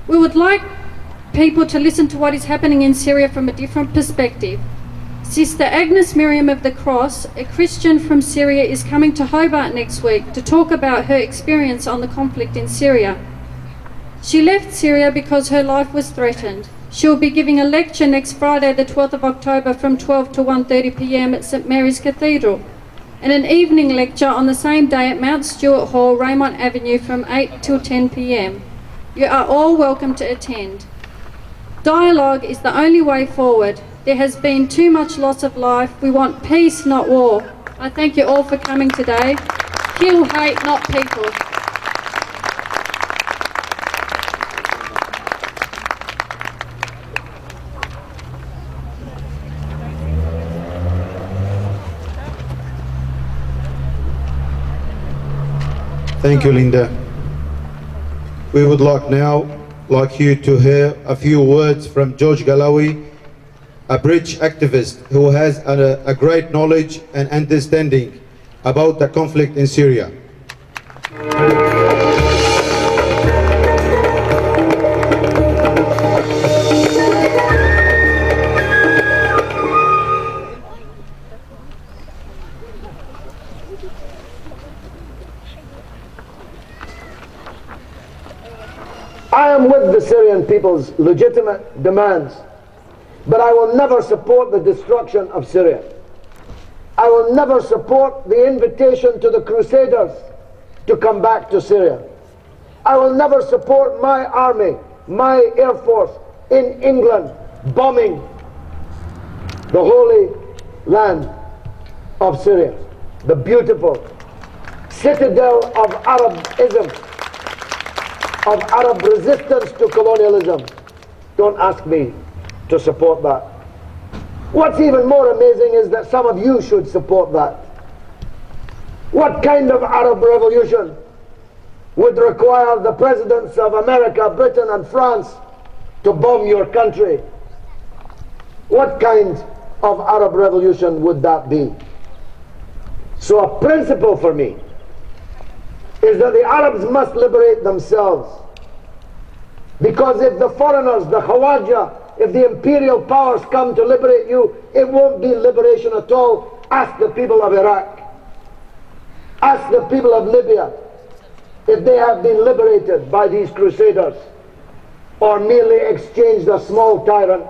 We would like people to listen to what is happening in Syria from a different perspective. Sister Agnes Miriam of the Cross, a Christian from Syria, is coming to Hobart next week to talk about her experience on the conflict in Syria. She left Syria because her life was threatened. She will be giving a lecture next Friday, the 12th of October, from 12 to 1:30 p.m. at St Mary's Cathedral, and an evening lecture on the same day at Mount Stewart Hall, Raymond Avenue, from 8 till 10 p.m. You are all welcome to attend. Dialogue is the only way forward. There has been too much loss of life. We want peace, not war. I thank you all for coming today. Kill hate, not people. Thank you, Linda. We would like you to hear a few words from George Galawi, a British activist who has a great knowledge and understanding about the conflict in Syria. I am with the Syrian people's legitimate demands, but I will never support the destruction of Syria. I will never support the invitation to the Crusaders to come back to Syria. I will never support my army, my air force in England bombing the holy land of Syria, the beautiful citadel of Arabism, of Arab resistance to colonialism. Don't ask me to support that. What's even more amazing is that some of you should support that. What kind of Arab revolution would require the presidents of America, Britain and France to bomb your country? What kind of Arab revolution would that be? So a principle for me is that the Arabs must liberate themselves. Because if the foreigners, the Khawaja, if the imperial powers come to liberate you, it won't be liberation at all. Ask the people of Iraq. Ask the people of Libya if they have been liberated by these crusaders or merely exchanged a small tyrant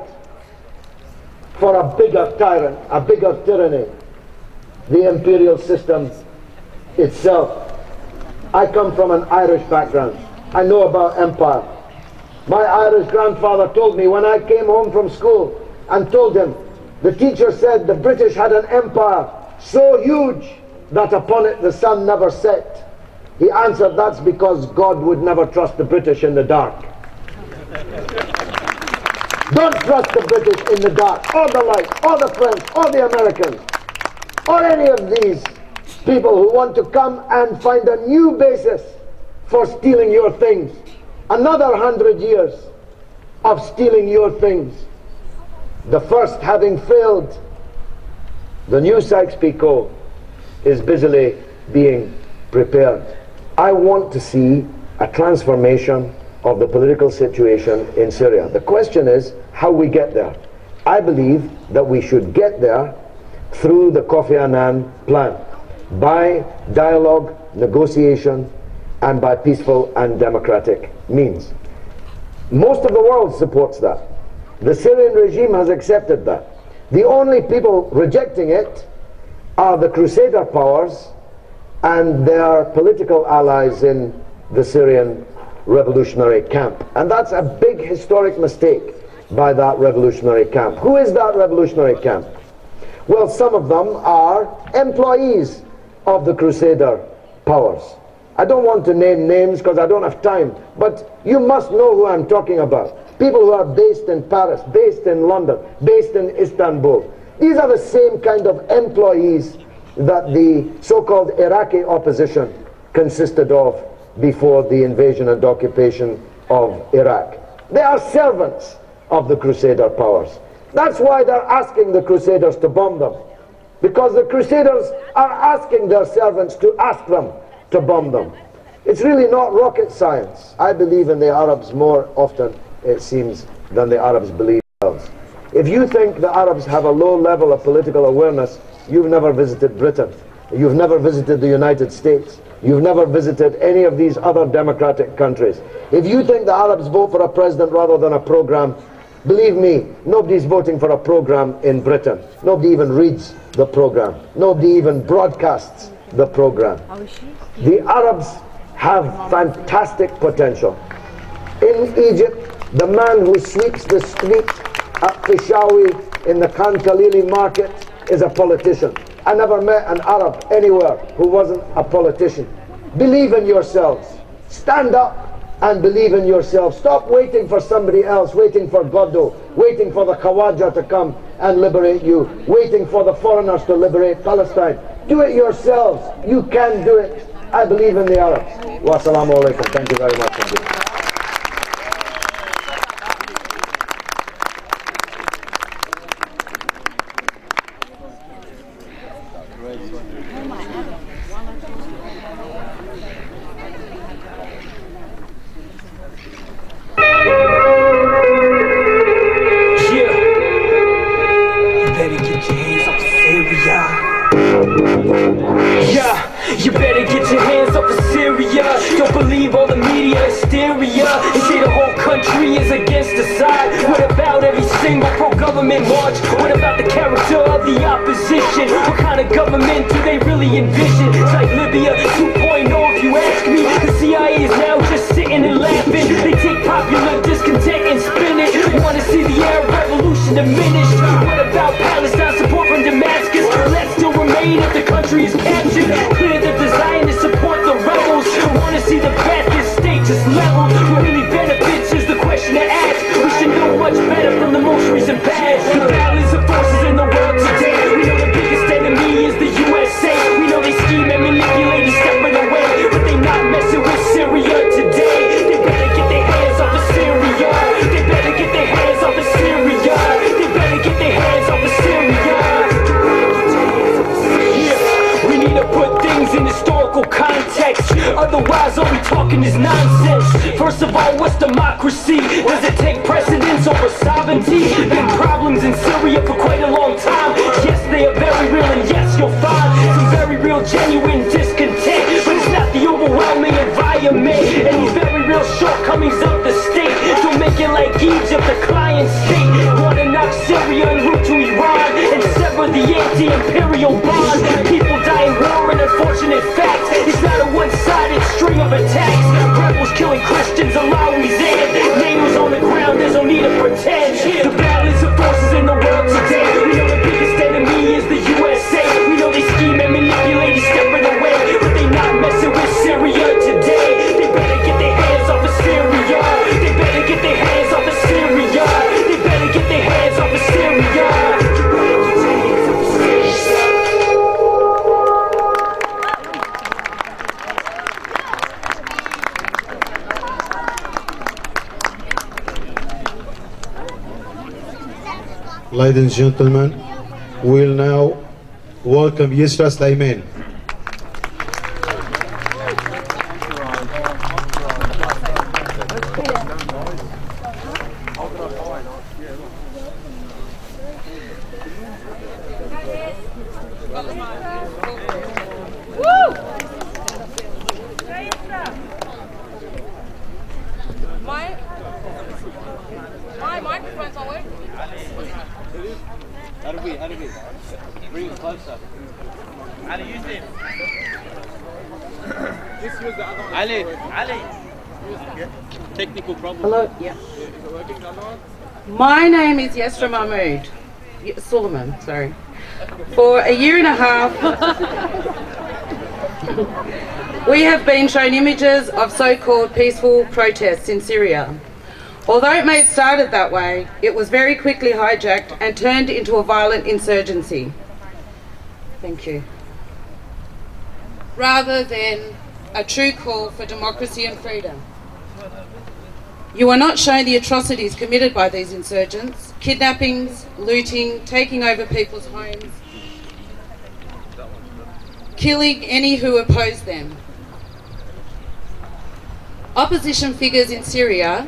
for a bigger tyrant, a bigger tyranny, the imperial system itself. I come from an Irish background. I know about empire. My Irish grandfather told me when I came home from school and told him, the teacher said the British had an empire so huge that upon it the sun never set. He answered, that's because God would never trust the British in the dark. Don't trust the British in the dark, or the light, or the French, or the Americans, or any of these people who want to come and find a new basis for stealing your things. Another 100 years of stealing your things. The first having failed, the new Sykes-Picot is busily being prepared. I want to see a transformation of the political situation in Syria. The question is how we get there. I believe that we should get there through the Kofi Annan plan, by dialogue, negotiation, and by peaceful and democratic means. Most of the world supports that. The Syrian regime has accepted that. The only people rejecting it are the Crusader powers and their political allies in the Syrian revolutionary camp. And that's a big historic mistake by that revolutionary camp. Who is that revolutionary camp? Well, some of them are employees of the Crusader powers. I don't want to name names because I don't have time, but you must know who I'm talking about. People who are based in Paris, based in London, based in Istanbul. These are the same kind of employees that the so-called Iraqi opposition consisted of before the invasion and occupation of Iraq. They are servants of the Crusader powers. That's why they're asking the Crusaders to bomb them, because the Crusaders are asking their servants to ask them to bomb them. It's really not rocket science. I believe in the Arabs more often, it seems, than the Arabs believe themselves. If you think the Arabs have a low level of political awareness, you've never visited Britain. You've never visited the United States. You've never visited any of these other democratic countries. If you think the Arabs vote for a president rather than a program, believe me, nobody's voting for a program in Britain. Nobody even reads the program. Nobody even broadcasts the program. The Arabs have fantastic potential. In Egypt, the man who sweeps the street at Peshawar in the Khan Khalili market is a politician. I never met an Arab anywhere who wasn't a politician. Believe in yourselves. Stand up and believe in yourselves. Stop waiting for somebody else, waiting for Goddo, waiting for the Khawaja to come and liberate you, waiting for the foreigners to liberate Palestine. Do it yourselves. You can do it. I believe in the Arabs. Wassalamu alaikum. Thank you very much indeed. You better get your hands off of Syria. Don't believe all the media hysteria. They say the whole country is against the side. What about every single pro-government march? What about the character of the opposition? What kind of government do they really envision? It's like Libya 2.0 if you ask me. The CIA is now just sitting and laughing. They take popular discontent and spin it. Wanna see the Arab revolution diminished? What about Palestine support from Damascus? Let's still remain if the country is captured. Clear the design to support the rebels. Wanna see the Baptist state just leveled. What really benefits is the question to ask. We should know much better from the most recent past. The balance of forces in the world today. We know the biggest enemy is the USA. We know they scheme and manipulate and step it away, but they not messing with Syria today. They better get their hands off of Syria. They better get their hands off of Syria. They better get their hands off of Syria. Yeah, we need to put things in historical context. Otherwise all we talking is nonsense. First of all, what's democracy? Does it take precedence over sovereignty? Been problems in Syria for quite a long time. Yes, they are very real, and yes, you'll find some very real, genuine discontent. But it's not the overwhelming environment and these very real shortcomings of the state. Don't make it like Egypt, the client state. Wanna knock Syria en route to Iran and sever the anti-imperial bond. People die in war, an unfortunate fact. It's not a one-sided string of attacks. Rebels killing Christians, Alawis, and names on the ground. There's no need to pretend. The balance of forces in the world today. We know the biggest enemy is the USA. We know they scheme and manipulate and step it away, but they not messing with Syria today. They better get their hands off of Syria. They better get their hands off of Syria. They better get their hands off of Syria. Ladies and gentlemen, we'll now welcome Yusra Slayman. My microphone's not working. How do we? Bring it closer. Ali, use it. Just use the other one. Ali. Technical problem. Hello. Yeah. Is it working, the other one? My name is Yasra Mahmood. Suleiman, sorry. For a year and a half, we have been shown images of so-called peaceful protests in Syria. Although it may have started that way, it was very quickly hijacked and turned into a violent insurgency. Thank you. Rather than a true call for democracy and freedom. You are not shown the atrocities committed by these insurgents: kidnappings, looting, taking over people's homes, killing any who oppose them. opposition figures in Syria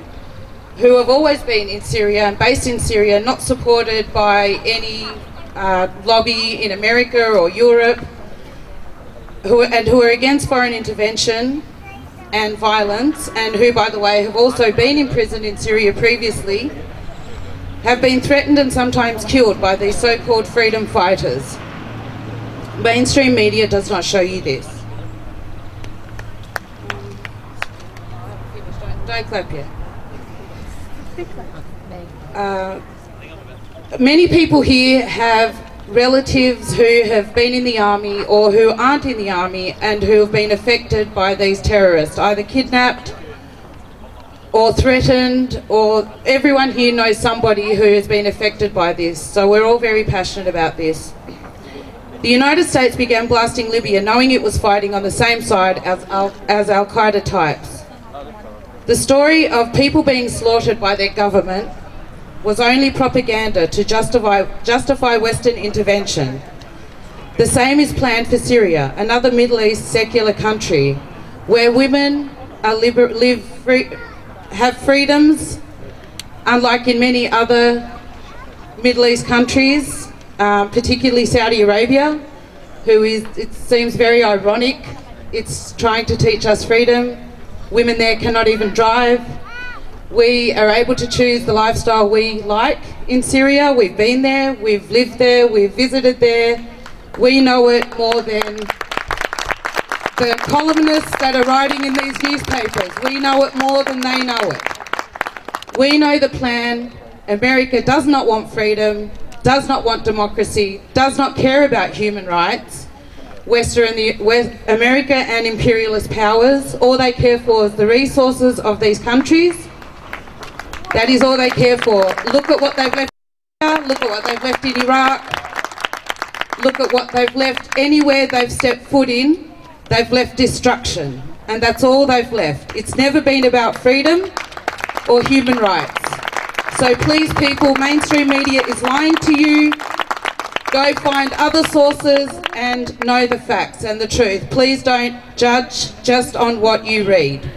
who have always been in Syria and based in Syria, not supported by any lobby in America or Europe, who are against foreign intervention and violence, and who, by the way, have also been imprisoned in Syria previously, have been threatened and sometimes killed by these so-called freedom fighters. Mainstream media does not show you this. Don't clap yet. Many people here have relatives who have been in the army or who aren't in the army and who have been affected by these terrorists, either kidnapped or threatened, or everyone here knows somebody who has been affected by this. So we're all very passionate about this. The United States began blasting Libya knowing it was fighting on the same side as Al-Qaeda types. The story of people being slaughtered by their government was only propaganda to justify Western intervention. The same is planned for Syria, another Middle East secular country, where women are have freedoms, unlike in many other Middle East countries, particularly Saudi Arabia, who is, it seems very ironic, it's trying to teach us freedom. Women there cannot even drive. We are able to choose the lifestyle we like in Syria. We've been there, we've lived there, we've visited there. We know it more than the columnists that are writing in these newspapers. We know it more than they know it. We know the plan. America does not want freedom, does not want democracy, does not care about human rights. America and imperialist powers, all they care for is the resources of these countries. That is all they care for. Look at what they've left here, look at what they've left in Iraq, look at what they've left anywhere they've stepped foot in. They've left destruction, and that's all they've left. It's never been about freedom or human rights. So please people, mainstream media is lying to you. Go find other sources and know the facts and the truth. Please don't judge just on what you read.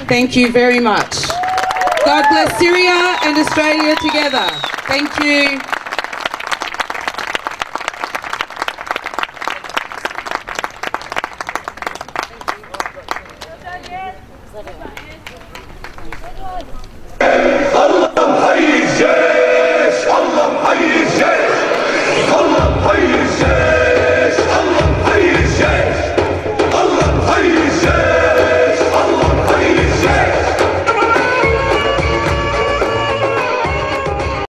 Thank you very much. God bless Syria and Australia together. Thank you.